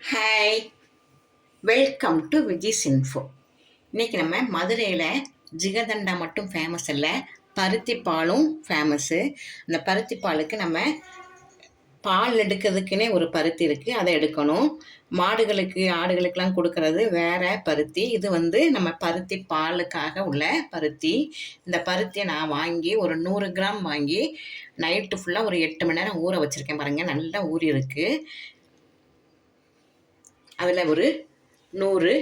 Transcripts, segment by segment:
Hi, welcome to Viji's info. இன்றைக்கி நம்ம மதுரையில் ஜிகதண்டா மட்டும் ஃபேமஸ் இல்லை, பருத்தி பாலும் ஃபேமஸ்ஸு. அந்த பருத்தி பாலுக்கு நம்ம பால் எடுக்கிறதுக்குன்னே ஒரு பருத்தி இருக்குது, அதை எடுக்கணும். மாடுகளுக்கு ஆடுகளுக்கெல்லாம் கொடுக்கறது வேறு பருத்தி. இது நம்ம பருத்தி பாலுக்காக உள்ள பருத்தி. இந்த பருத்தியை நான் வாங்கி ஒரு 100 கிராம் வாங்கி நைட்டு ஃபுல்லாக ஒரு 8 மணி நேரம் ஊற வச்சுருக்கேன். பாருங்கள், நல்லா ஊறி இருக்குது. அதில் ஒரு 100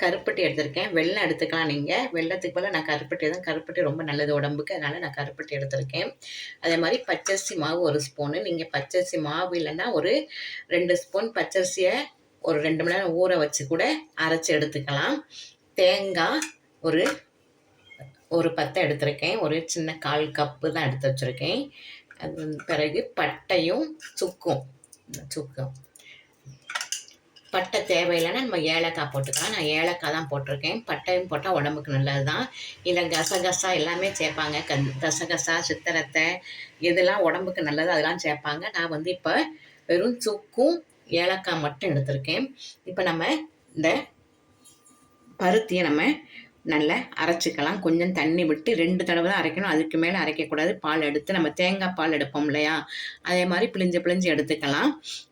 கருப்பட்டி எடுத்திருக்கேன். வெல்லம் எடுத்துக்கலாம் நீங்கள். வெல்லத்துக்கு பதிலாக நான் கருப்பட்டி தான். கருப்பட்டி ரொம்ப நல்லது உடம்புக்கு, அதனால் நான் கருப்பட்டி எடுத்திருக்கேன். அதே மாதிரி பச்சரிசி மாவு 1 ஸ்பூனு. நீங்கள் பச்சரிசி மாவு இல்லைன்னா ஒரு 2 ஸ்பூன் பச்சரிசியை ஒரு 2 மணி நேரம் ஊற வச்சு கூட அரைச்சி எடுத்துக்கலாம். தேங்காய் ஒரு 10 எடுத்திருக்கேன். ஒரு சின்ன 1/4 கப்பு தான் எடுத்து வச்சுருக்கேன். அது பிறகு பட்டையும் சுக்கும். பட்டை தேவையில்லைன்னா நம்ம ஏலக்காய் போட்டுக்கலாம். நான் ஏலக்காய் தான் போட்டிருக்கேன். பட்டையும் போட்டால் உடம்புக்கு நல்லது தான். இல்லை கசகசா எல்லாமே சேர்ப்பாங்க. கசகசா, சித்திரத்தை இதெல்லாம் உடம்புக்கு நல்லது, அதெல்லாம் சேர்ப்பாங்க. நான் இப்போ வெறும் சுக்கும் ஏலக்காய் மட்டும் எடுத்திருக்கேன். இப்போ நம்ம இந்த பருத்தியை நம்ம நல்லா அரைச்சிக்கலாம். கொஞ்சம் தண்ணி விட்டு 2 தடவை தான் அரைக்கணும், அதுக்கு மேலே அரைக்கக்கூடாது. பால் எடுத்து நம்ம தேங்காய் பால் எடுப்போம் இல்லையா, அதே மாதிரி பிழிஞ்சு எடுத்துக்கலாம்.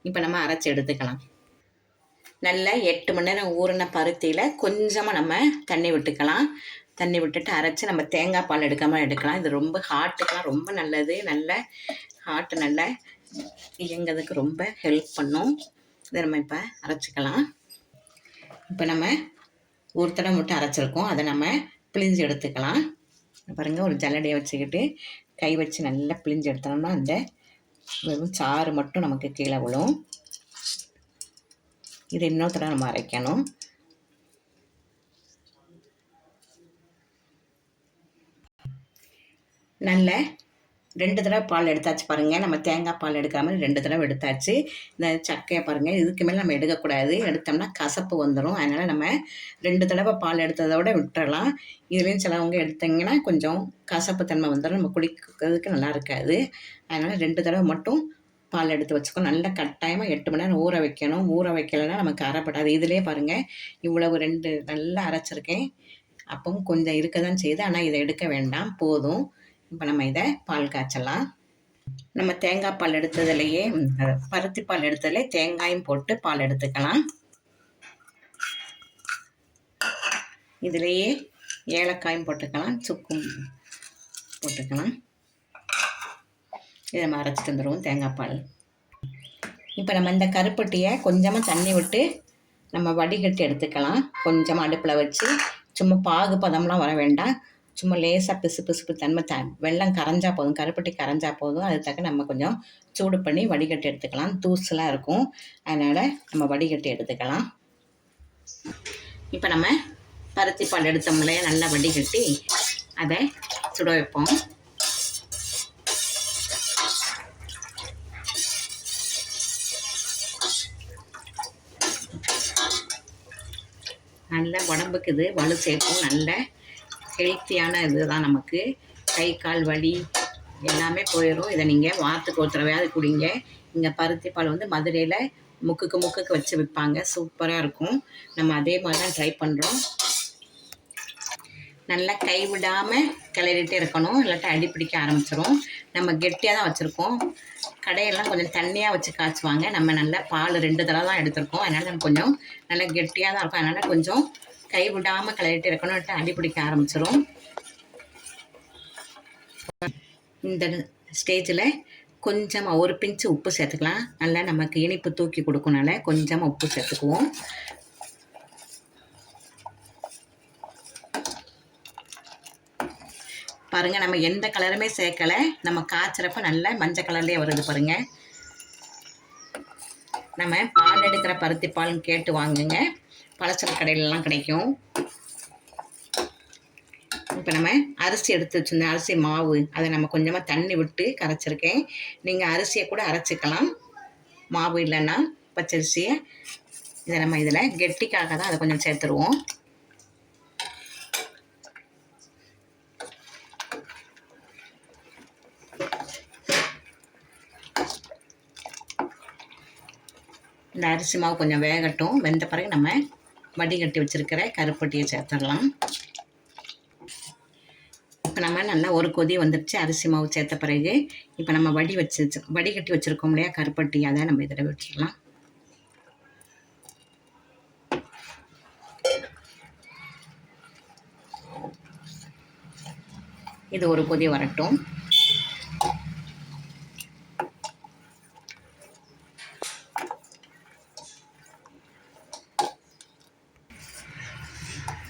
இப்போ நம்ம அரைச்சி எடுத்துக்கலாம். நல்லா 8 மணி நேரம் ஊறின பருத்தியில் கொஞ்சமாக நம்ம தண்ணி விட்டுக்கலாம். தண்ணி விட்டுட்டு அரைச்சி நம்ம தேங்காய் பால் எடுக்கலாம். இது ரொம்ப ஹார்ட்டுக்கெலாம் ரொம்ப நல்லது. நல்ல ஹார்ட்டு நல்லா இயங்கிறதுக்கு ரொம்ப ஹெல்ப் பண்ணும். இதை நம்ம இப்போ அரைச்சிக்கலாம். இப்போ நம்ம ஒரு தடவை மட்டும் அரைச்சிருக்கோம், அதை நம்ம பிழிஞ்சு எடுத்துக்கலாம். பாருங்கள், ஒரு ஜல்லடையை வச்சுக்கிட்டு கை வச்சு நல்லா பிழிஞ்சு எடுத்தோம்னா அந்த வெறும் சாறு மட்டும் நமக்கு கீழே விழும். இதை இன்னொரு தடவை நம்ம அரைக்கணும். நல்ல 2 தடவை பால் எடுத்தாச்சு. பாருங்கள், நம்ம தேங்காய் பால் எடுக்கிற மாதிரி 2 தடவை எடுத்தாச்சு. இந்த சக்கையை பாருங்கள், இதுக்கு மேலே நம்ம எடுக்கக்கூடாது. எடுத்தோம்னா கசப்பு வந்துடும். அதனால் நம்ம 2 தடவை பால் எடுத்ததோட விட்டுறலாம். இதுலேயும் சிலவங்க எடுத்தீங்கன்னா கொஞ்சம் கசப்பு தன்மை வந்துடும், நம்ம குடிக்கிறதுக்கு நல்லா இருக்காது. அதனால் 2 தடவை மட்டும் பால் எடுத்து வச்சுக்கோ. நல்லா கட்டாயமாக 8 மணி நேரம் ஊற வைக்கணும். ஊற வைக்கலைன்னா நமக்கு அரைப்படாது. இதிலே பாருங்கள், இவ்வளவு 2 நல்லா அரைச்சிருக்கேன். அப்பவும் கொஞ்சம் இருக்க தான் செய்யுது, ஆனால் இதை எடுக்க வேண்டாம், போதும். இப்போ நம்ம இதை பால் காய்ச்சலாம். நம்ம தேங்காய் பால் எடுத்ததுலேயே பருத்தி பால் எடுத்ததுலேயே தேங்காயும் போட்டு பால் எடுத்துக்கலாம். இதிலேயே ஏலக்காயும் போட்டுக்கலாம், சுக்கும் போட்டுக்கலாம். இதை நம்ம அரைச்சிட்டு வந்துடுவோம் தேங்காய் பால். இப்போ நம்ம இந்த கருப்பட்டியை கொஞ்சமாக தண்ணி விட்டு நம்ம வடிகட்டி எடுத்துக்கலாம். கொஞ்சமாக அடுப்பில் வச்சு, சும்மா பாகு பதம்லாம் வர வேண்டாம், சும்மா லேசாக பிசுப்பு தன்மை வெல்லம் கரைஞ்சா போதும், கருப்பட்டி கரைஞ்சா போதும். அது தக்க நம்ம கொஞ்சம் சூடு பண்ணி வடிகட்டி எடுத்துக்கலாம். தூசெலாம் இருக்கும், அதனால் நம்ம வடிகட்டி எடுத்துக்கலாம். இப்போ நம்ம பருத்தி பால் எடுத்தோம்லையே நல்லா வடிகட்டி அதை சுட வைப்போம். நல்ல உடம்புக்கு இது வலு சேர்க்கும். நல்ல ஹெல்த்தியான இது தான். நமக்கு கை கால் வலி எல்லாமே போயிடும். இதை நீங்கள் வாரத்துக்கு ஒரு தடவையாவது குடிங்க. இங்கே பருத்தி பால் மதுரையில் முக்குக்கு வச்சு விற்பாங்க, சூப்பராக இருக்கும். நம்ம அதே மாதிரி தான் ட்ரை பண்ணுறோம். நல்லா கைவிடாமல் கிளறிட்டே இருக்கணும், இல்லாட்டி அடி பிடிக்க ஆரம்பிச்சிடும். நம்ம கெட்டியாக தான் வச்சுருக்கோம். கடையெல்லாம் கொஞ்சம் தண்ணியாக வச்சு காய்ச்சுவாங்க. நம்ம நல்லா பால் 2 தடவை தான் எடுத்திருக்கோம், அதனால் நம்ம கொஞ்சம் நல்லா கெட்டியாக தான் இருக்கும். அதனால் கொஞ்சம் கைவிடாமல் கிளறிட்டே இருக்கணும், இல்லாட்டி அடி பிடிக்க ஆரம்பிச்சிடும். இந்த ஸ்டேஜில் கொஞ்சமாக ஒரு பிஞ்சு உப்பு சேர்த்துக்கலாம். நல்லா நமக்கு இனிப்பு தூக்கி கொடுக்கனால கொஞ்சமாக உப்பு சேர்த்துக்குவோம். பாருங்கள், நம்ம எந்த கலருமே சேர்க்கலை. நம்ம காய்ச்சறப்ப நல்ல மஞ்சள் கலர்லேயே வருது பாருங்கள். நம்ம பால் எடுக்கிற பருத்தி பால்னு கேட்டு வாங்குங்க, பலசர கடையிலலாம் கிடைக்கும். இப்போ நம்ம அரிசி எடுத்து வச்சுருந்தேன், அரிசி மாவு, அதை நம்ம கொஞ்சமாக தண்ணி விட்டு கரைச்சிருக்கேன். நீங்கள் அரிசியை கூட அரைச்சிக்கலாம், மாவு இல்லைன்னா பச்சரிசியை. இதை நம்ம இதில் கெட்டிக்காக தான் அதை கொஞ்சம் சேர்த்துருவோம். இந்த அரிசி மாவு கொஞ்சம் வேகட்டும். வெந்த பிறகு நம்ம வடிகட்டி வச்சுருக்கிற கருப்பட்டியை சேர்த்துடலாம். இப்போ நம்ம நல்லா ஒரு கொதி வந்துடுச்சு அரிசி மாவு சேர்த்த பிறகு. இப்போ நம்ம வடிகட்டி வச்சுருக்கோம் இல்லையா கருப்பட்டி, அதை நம்ம இதில் வச்சிடலாம். இது ஒரு கொதி வரட்டும்.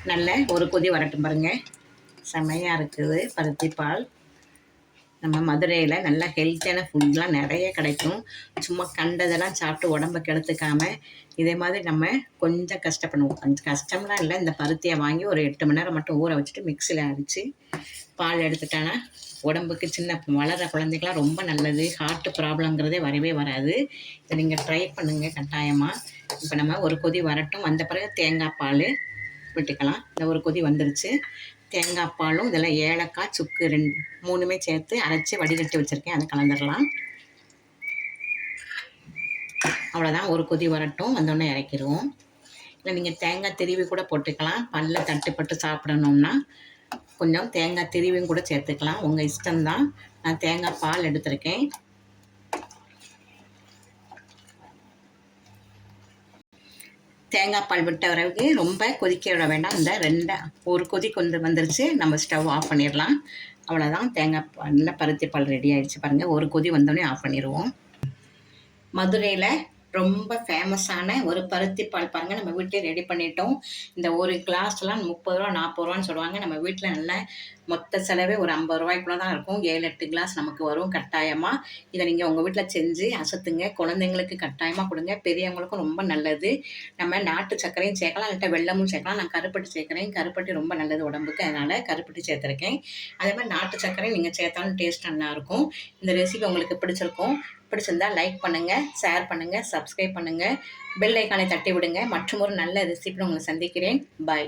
நல்ல ஒரு கொதி வரட்டும் பாருங்கள். செமையாக இருக்குது பருத்தி பால். நம்ம மதுரையில் நல்லா ஹெல்த்தியான ஃபுட்லாம் நிறைய கிடைக்கும். சும்மா கண்டதெல்லாம் சாப்பிட்டு உடம்பை கெடுத்துக்காமல் இதே மாதிரி நம்ம கொஞ்சம் கஷ்டப்படுவோம். கொஞ்சம் கஷ்டம்லாம் இல்லை. இந்த பருத்தியை வாங்கி ஒரு 8 மணி நேரம் மட்டும் ஊற வச்சுட்டு மிக்சியில் அடித்து பால் எடுத்துட்டானா உடம்புக்கு சின்ன வளர குழந்தைக்கெலாம் ரொம்ப நல்லது. ஹார்ட் ப்ராப்ளங்கிறதே வரவே வராது. இதை நீங்கள் ட்ரை பண்ணுங்கள் கட்டாயமாக. இப்போ நம்ம ஒரு கொதி வரட்டும். வந்த பிறகு தேங்காய் பால் விட்டுக்கலாம். இந்த ஒரு கொதி வந்துருச்சு. தேங்காய் பாலும் இதில் ஏலக்காய், சுக்கு 3மே சேர்த்து அரைச்சி வடிகட்டி வச்சுருக்கேன். அதை கலந்துடலாம். அவ்வளோதான். ஒரு கொதி வரட்டும். வந்தோடனே இறக்கிடுவோம். இல்லை நீங்கள் தேங்காய் திருவி கூட போட்டுக்கலாம். பல்ல தட்டுப்பட்டு சாப்பிடணும்னா கொஞ்சம் தேங்காய் திருவியும் கூட சேர்த்துக்கலாம். உங்கள் இஷ்டம்தான். நான் தேங்காய் பால் எடுத்திருக்கேன். தேங்காய் பால் விட்ட பிறகு ரொம்ப கொதிக்க விட வேண்டாம். இந்த ஒரு கொதி கொண்டு வந்துருச்சு. நம்ம ஸ்டவ் ஆஃப் பண்ணிடலாம். அவ்வளோதான். தேங்காய் பாலில் பருத்தி பால் ரெடி ஆகிடுச்சு பாருங்கள். ஒரு கொதி வந்தோடனே ஆஃப் பண்ணிடுவோம். மதுரையில் ரொம்ப ஃபேமஸான ஒரு பருத்தி பால் பாருங்கள். நம்ம வீட்டிலே ரெடி பண்ணிட்டோம். இந்த ஒரு கிளாஸ்லாம் 30 ரூபா 40 ரூபான்னு சொல்லுவாங்க. நம்ம வீட்டில் நல்ல மொத்த செலவே ஒரு 50 ரூபாய்க்குள்ளே தான் இருக்கும். 7-8 கிளாஸ் நமக்கு வரும் கட்டாயமாக. இதை நீங்கள் உங்கள் வீட்டில் செஞ்சு அசத்துங்க. குழந்தைங்களுக்கு கட்டாயமாக கொடுங்க. பெரியவங்களுக்கும் ரொம்ப நல்லது. நம்ம நாட்டு சர்க்கரையும் சேர்க்கலாம், இல்லாட்ட வெல்லமும் சேர்க்கலாம். நான் கருப்பட்டி சேர்க்குறேன். கருப்பட்டி ரொம்ப நல்லது உடம்புக்கு, அதனால் கருப்பட்டி சேர்த்துருக்கேன். அதே மாதிரி நாட்டு சர்க்கரையும் நீங்கள் சேர்த்தாலும் டேஸ்ட் நல்லாயிருக்கும். இந்த ரெசிபி உங்களுக்கு பிடிச்சிருந்தா லைக் பண்ணுங்கள், ஷேர் பண்ணுங்கள், சப்ஸ்கிரைப் பண்ணுங்கள், பெல் ஐக்கானை தட்டி விடுங்க. மற்றும் ஒரு நல்ல ரெசிபியில் உங்களை சந்திக்கிறேன். பாய்.